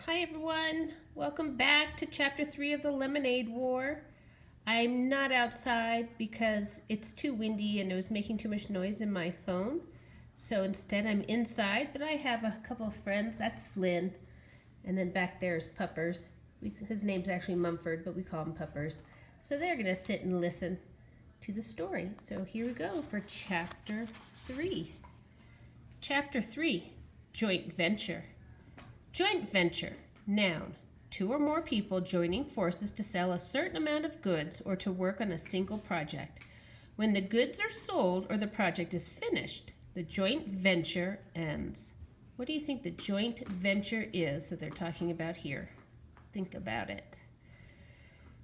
Hi everyone, welcome back to chapter 3 of the Lemonade War. I'm not outside because it's too windy and it was making too much noise in my phone. So instead I'm inside, but I have a couple of friends. That's Flynn. And then back there is Puppers. His name's actually Mumford, but we call him Puppers. So they're going to sit and listen to the story. So here we go for chapter 3. Chapter 3, Joint Venture. Joint venture, noun, two or more people joining forces to sell a certain amount of goods or to work on a single project. When the goods are sold or the project is finished, the joint venture ends. What do you think the joint venture is that they're talking about here? Think about it.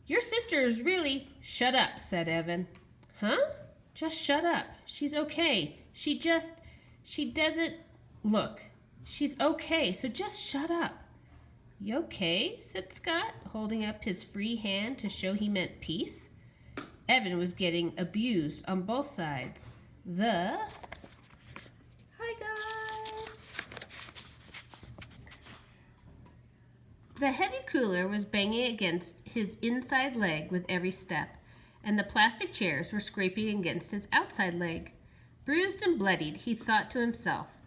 Your sister is really... Shut up, said Evan. Huh? Just shut up. She's okay. She doesn't... Look. She's okay, so just shut up. You okay? Said Scott, holding up his free hand to show he meant peace. Evan was getting abused on both sides. Hi guys! The heavy cooler was banging against his inside leg with every step, and the plastic chairs were scraping against his outside leg. Bruised and bloodied, he thought to himself,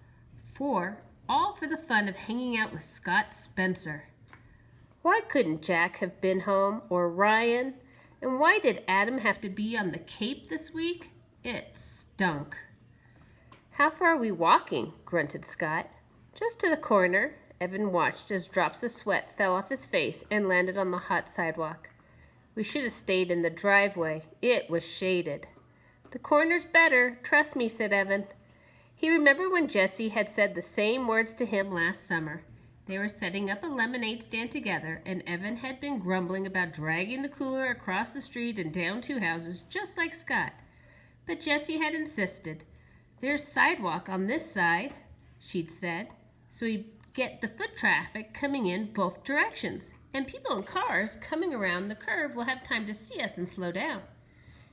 all for the fun of hanging out with Scott Spencer. Why couldn't Jack have been home, or Ryan? And why did Adam have to be on the Cape this week? It stunk. How far are we walking? Grunted Scott. Just to the corner. Evan watched as drops of sweat fell off his face and landed on the hot sidewalk. We should have stayed in the driveway. It was shaded. The corner's better, trust me, said Evan. He remembered when Jessie had said the same words to him last summer. They were setting up a lemonade stand together, and Evan had been grumbling about dragging the cooler across the street and down 2 houses, just like Scott. But Jessie had insisted. There's sidewalk on this side, she'd said, so we get the foot traffic coming in both directions, and people in cars coming around the curve will have time to see us and slow down.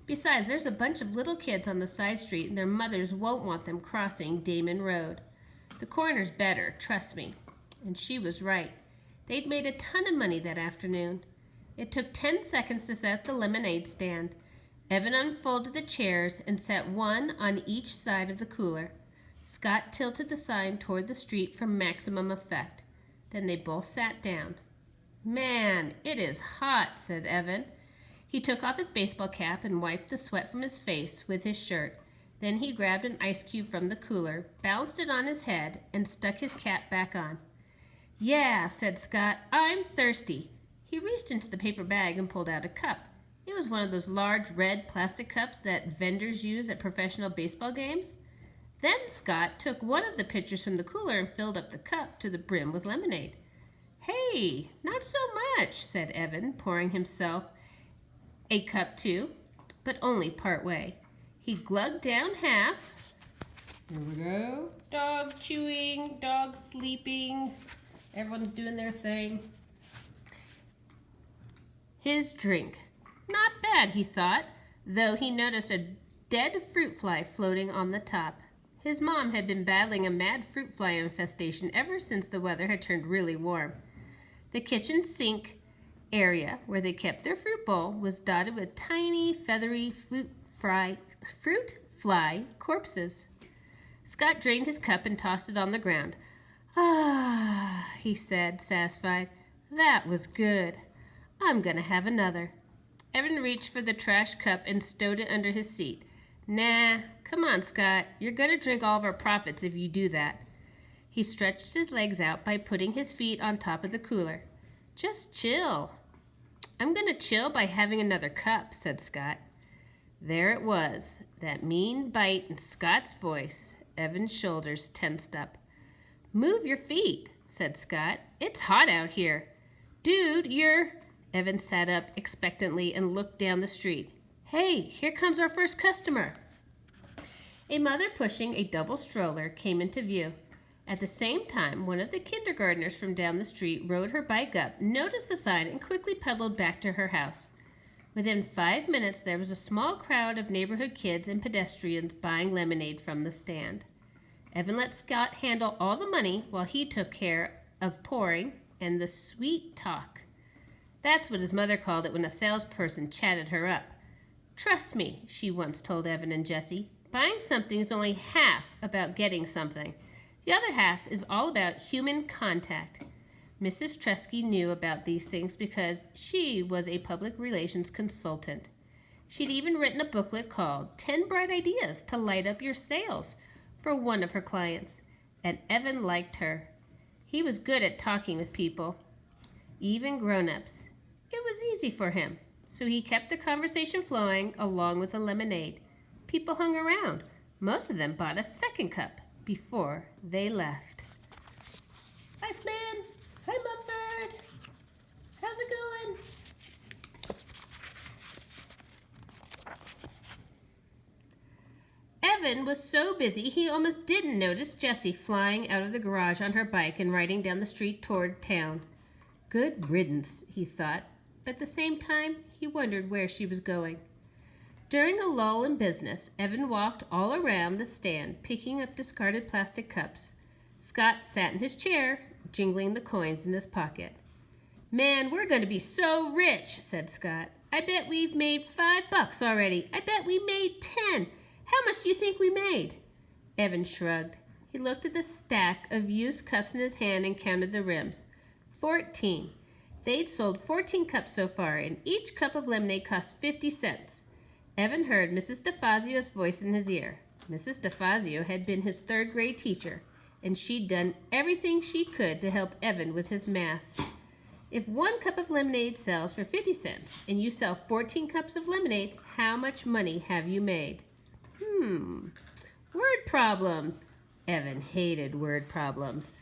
Besides, there's a bunch of little kids on the side street and their mothers won't want them crossing Damon Road. The corner's better, trust me. And she was right. They'd made a ton of money that afternoon. It took 10 seconds to set up the lemonade stand. Evan unfolded the chairs and set one on each side of the cooler. Scott tilted the sign toward the street for maximum effect. Then they both sat down. Man, it is hot, said Evan. He took off his baseball cap and wiped the sweat from his face with his shirt. Then he grabbed an ice cube from the cooler, balanced it on his head, and stuck his cap back on. Yeah, said Scott, I'm thirsty. He reached into the paper bag and pulled out a cup. It was one of those large red plastic cups that vendors use at professional baseball games. Then Scott took one of the pitchers from the cooler and filled up the cup to the brim with lemonade. Hey, not so much, said Evan, pouring himself a cup too, but only part way. He glugged down half. Here we go. Dog chewing, dog sleeping. Everyone's doing their thing. His drink. Not bad, he thought, though he noticed a dead fruit fly floating on the top. His mom had been battling a mad fruit fly infestation ever since the weather had turned really warm. The kitchen sink area where they kept their fruit bowl was dotted with tiny, feathery fruit fly corpses. Scott drained his cup and tossed it on the ground. Ah, he said, satisfied. That was good. I'm going to have another. Evan reached for the trash cup and stowed it under his seat. Nah, come on, Scott. You're going to drink all of our profits if you do that. He stretched his legs out by putting his feet on top of the cooler. Just chill. I'm going to chill by having another cup, said Scott. There it was, that mean bite in Scott's voice. Evan's shoulders tensed up. Move your feet, said Scott. It's hot out here. Dude, Evan sat up expectantly and looked down the street. Hey, here comes our first customer. A mother pushing a double stroller came into view. At the same time, one of the kindergartners from down the street rode her bike up, noticed the sign, and quickly pedaled back to her house. Within 5 minutes, there was a small crowd of neighborhood kids and pedestrians buying lemonade from the stand. Evan let Scott handle all the money while he took care of pouring and the sweet talk. That's what his mother called it when a salesperson chatted her up. Trust me, she once told Evan and Jessie, buying something is only half about getting something. The other half is all about human contact. Mrs. Tresky knew about these things because she was a public relations consultant. She'd even written a booklet called 10 Bright Ideas to Light Up Your Sales for one of her clients, and Evan liked her. He was good at talking with people, even grown-ups. It was easy for him, so he kept the conversation flowing along with the lemonade. People hung around. Most of them bought a second cup before they left. Hi, Flynn. Hi, Mumford. How's it going? Evan was so busy he almost didn't notice Jessie flying out of the garage on her bike and riding down the street toward town. Good riddance, he thought, but at the same time he wondered where she was going. During a lull in business, Evan walked all around the stand, picking up discarded plastic cups. Scott sat in his chair, jingling the coins in his pocket. Man, we're going to be so rich, said Scott. I bet we've made $5 already. I bet we made 10. How much do you think we made? Evan shrugged. He looked at the stack of used cups in his hand and counted the rims. 14. They'd sold 14 cups so far, and each cup of lemonade cost 50 cents. Evan heard Mrs. DeFazio's voice in his ear. Mrs. DeFazio had been his third-grade teacher, and she'd done everything she could to help Evan with his math. If 1 cup of lemonade sells for 50 cents, and you sell 14 cups of lemonade, how much money have you made? Word problems. Evan hated word problems.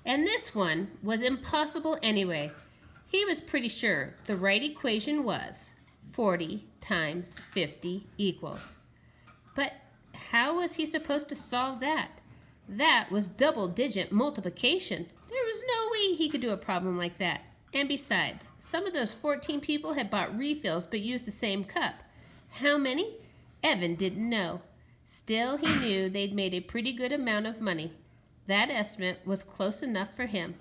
And this one was impossible anyway. He was pretty sure the right equation was 40 times 50 equals. But how was he supposed to solve that? That was double-digit multiplication. There was no way he could do a problem like that. And besides, some of those 14 people had bought refills but used the same cup. How many? Evan didn't know. Still, he knew they'd made a pretty good amount of money. That estimate was close enough for him.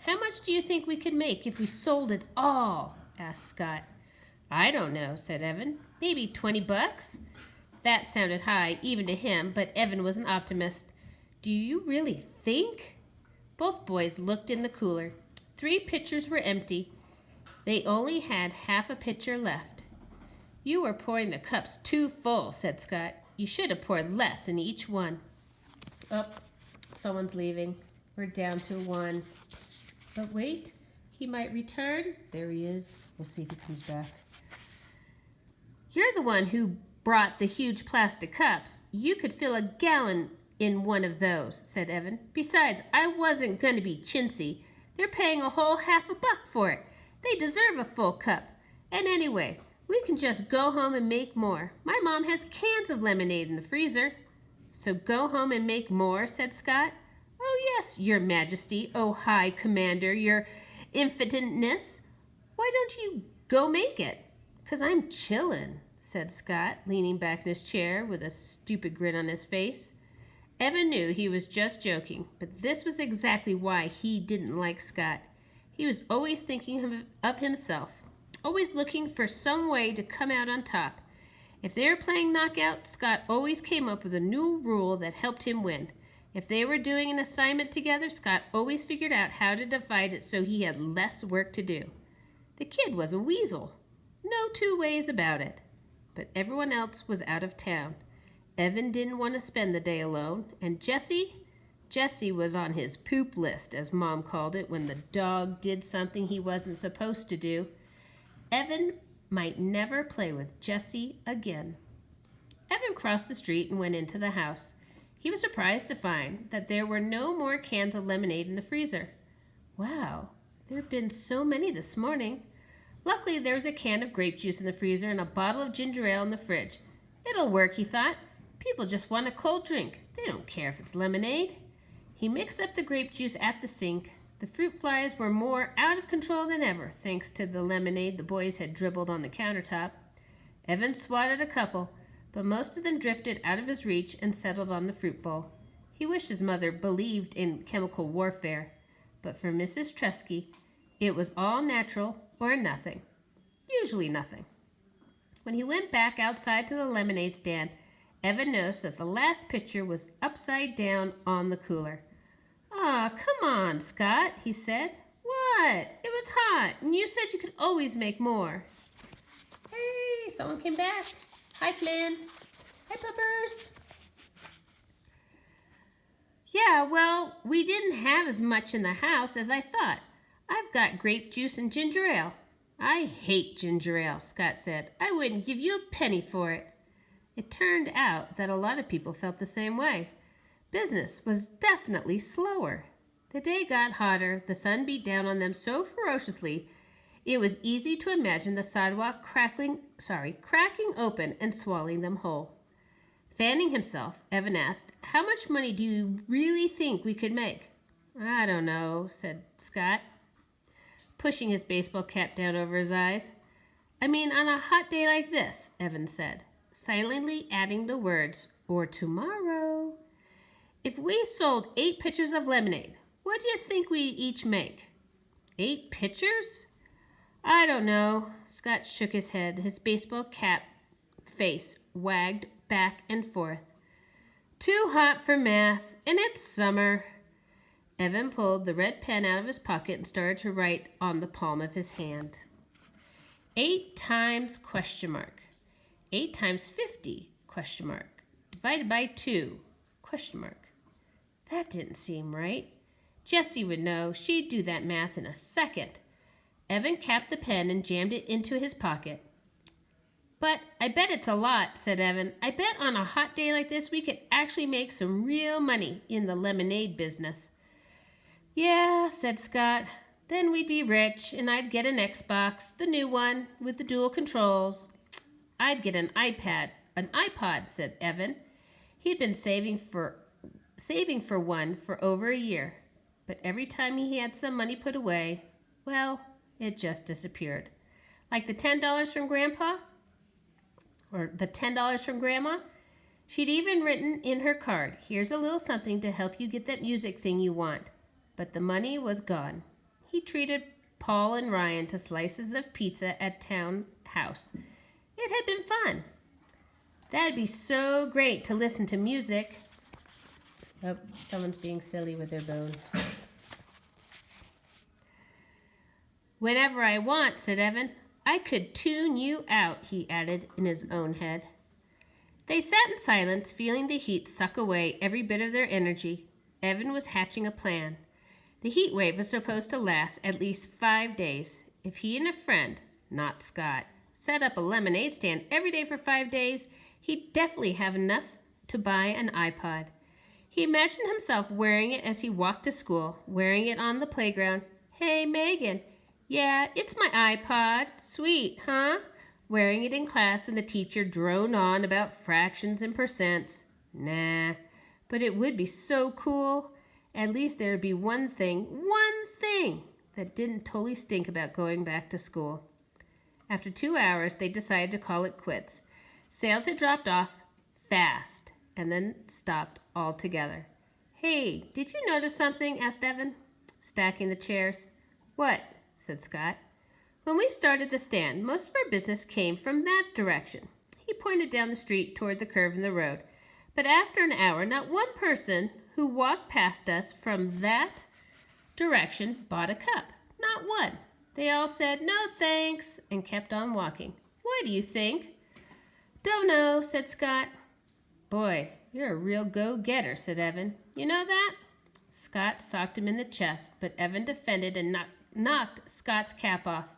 How much do you think we could make if we sold it all? Asked Scott. I don't know, said Evan. Maybe $20? That sounded high, even to him, but Evan was an optimist. Do you really think? Both boys looked in the cooler. 3 pitchers were empty. They only had half a pitcher left. You were pouring the cups too full, said Scott. You should have poured less in each one. Oh, someone's leaving. We're down to 1. But wait, he might return. There he is. We'll see if he comes back. You're the one who brought the huge plastic cups. You could fill a gallon in one of those, said Evan. Besides, I wasn't going to be chintzy. They're paying a whole $50 for it. They deserve a full cup. And anyway, we can just go home and make more. My mom has cans of lemonade in the freezer. So go home and make more, said Scott. Oh, yes, Your Majesty, oh High Commander, Your Infiniteness. Why don't you go make it? 'Cause I'm chillin', said Scott, leaning back in his chair with a stupid grin on his face. Evan knew he was just joking, but this was exactly why he didn't like Scott. He was always thinking of himself, always looking for some way to come out on top. If they were playing knockout, Scott always came up with a new rule that helped him win. If they were doing an assignment together, Scott always figured out how to divide it so he had less work to do. The kid was a weasel. No 2 ways about it. But everyone else was out of town. Evan didn't want to spend the day alone, and Jessie was on his poop list, as Mom called it, when the dog did something he wasn't supposed to do. Evan might never play with Jessie again. Evan crossed the street and went into the house. He was surprised to find that there were no more cans of lemonade in the freezer. Wow, there have been so many this morning. Luckily, there was a can of grape juice in the freezer and a bottle of ginger ale in the fridge. It'll work, he thought. People just want a cold drink. They don't care if it's lemonade. He mixed up the grape juice at the sink. The fruit flies were more out of control than ever, thanks to the lemonade the boys had dribbled on the countertop. Evan swatted a couple, but most of them drifted out of his reach and settled on the fruit bowl. He wished his mother believed in chemical warfare. But for Mrs. Tresky, it was all natural or nothing. Usually nothing. When he went back outside to the lemonade stand, Evan noticed that the last pitcher was upside down on the cooler. "Aw, come on, Scott," he said. "What? It was hot, and you said you could always make more." Hey, someone came back. Hi, Flynn. Hi, puppers. "Yeah, well, we didn't have as much in the house as I thought. I've got grape juice and ginger ale." "I hate ginger ale," Scott said. "I wouldn't give you a penny for it." It turned out that a lot of people felt the same way. Business was definitely slower. The day got hotter, the sun beat down on them so ferociously, it was easy to imagine the sidewalk cracking open and swallowing them whole. Fanning himself, Evan asked, "How much money do you really think we could make?" "I don't know," said Scott, pushing his baseball cap down over his eyes. "I mean, on a hot day like this," Evan said, silently adding the words, "or tomorrow. If we sold 8 pitchers of lemonade, what do you think we'd each make?" 8 pitchers? "I don't know." Scott shook his head. His baseball cap face wagged back and forth. "Too hot for math, and it's summer." Evan pulled the red pen out of his pocket and started to write on the palm of his hand. 8 times question mark. 8 times 50 question mark. Divided by 2 question mark. That didn't seem right. Jessie would know. She'd do that math in a second. Evan capped the pen and jammed it into his pocket. "But I bet it's a lot," said Evan. "I bet on a hot day like this we could actually make some real money in the lemonade business." "Yeah," said Scott. "Then we'd be rich, and I'd get an Xbox, the new one, with the dual controls." "I'd get an iPod, said Evan. He'd been saving for one for over a year, but every time he had some money put away, well, it just disappeared. Like the $10 from Grandpa, or the $10 from Grandma. She'd even written in her card, "Here's a little something to help you get that music thing you want." But the money was gone. He treated Paul and Ryan to slices of pizza at Town House. It had been fun. That'd be so great to listen to music. Oh, someone's being silly with their bone. "Whenever I want," said Evan. "I could tune you out," he added in his own head. They sat in silence, feeling the heat suck away every bit of their energy. Evan was hatching a plan. The heat wave was supposed to last at least 5 days. If he and a friend, not Scott, set up a lemonade stand every day for 5 days, he'd definitely have enough to buy an iPod. He imagined himself wearing it as he walked to school, wearing it on the playground. "Hey, Megan. Yeah, it's my iPod. Sweet, huh?" Wearing it in class when the teacher droned on about fractions and percents. Nah, but it would be so cool. At least there would be one thing that didn't totally stink about going back to school. After 2 hours, they decided to call it quits. Sales had dropped off fast and then stopped altogether. "Hey, did you notice something?" asked Evan, stacking the chairs. "What?" said Scott. "When we started the stand, most of our business came from that direction." He pointed down the street toward the curve in the road. "But after an hour, not one person who walked past us from that direction bought a cup. Not one. They all said, 'No, thanks,' and kept on walking. Why do you think?" "Don't know," said Scott. "Boy, you're a real go-getter," said Evan. "You know that?" Scott socked him in the chest, but Evan defended and knocked Scott's cap off.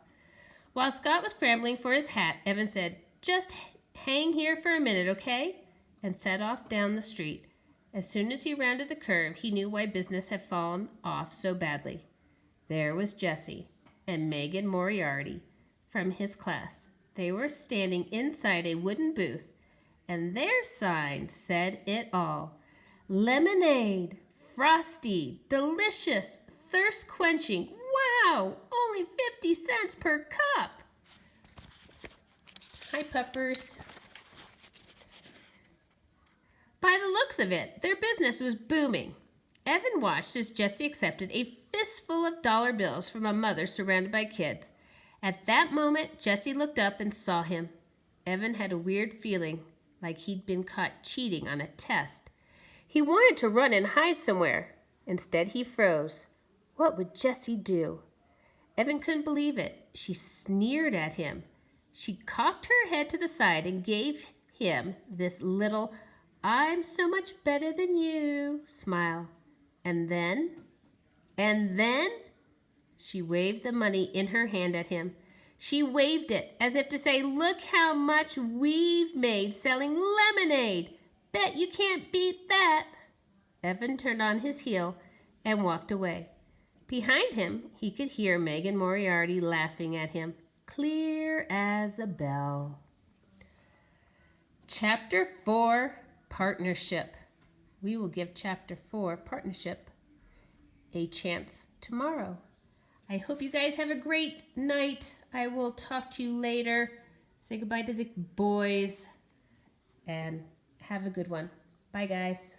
While Scott was scrambling for his hat, Evan said, "Just hang here for a minute, okay?" and set off down the street. As soon as he rounded the curve, he knew why business had fallen off so badly. There was Jessie and Megan Moriarty from his class. They were standing inside a wooden booth, and their sign said it all. "Lemonade, frosty, delicious, thirst-quenching. Wow, only 50 cents per cup." Hi, puppers. By the looks of it, their business was booming. Evan watched as Jessie accepted a fistful of dollar bills from a mother surrounded by kids. At that moment, Jesse looked up and saw him. Evan had a weird feeling, like he'd been caught cheating on a test. He wanted to run and hide somewhere. Instead, he froze. What would Jessie do? Evan couldn't believe it. She sneered at him. She cocked her head to the side and gave him this little, "I'm so much better than you" smile. And then, she waved the money in her hand at him. She waved it as if to say, "Look how much we've made selling lemonade. Bet you can't beat that." Evan turned on his heel and walked away. Behind him, he could hear Megan Moriarty laughing at him, clear as a bell. Chapter 4, Partnership. We will give Chapter 4, Partnership, a chance tomorrow. I hope you guys have a great night. I will talk to you later. Say goodbye to the boys and have a good one. Bye, guys.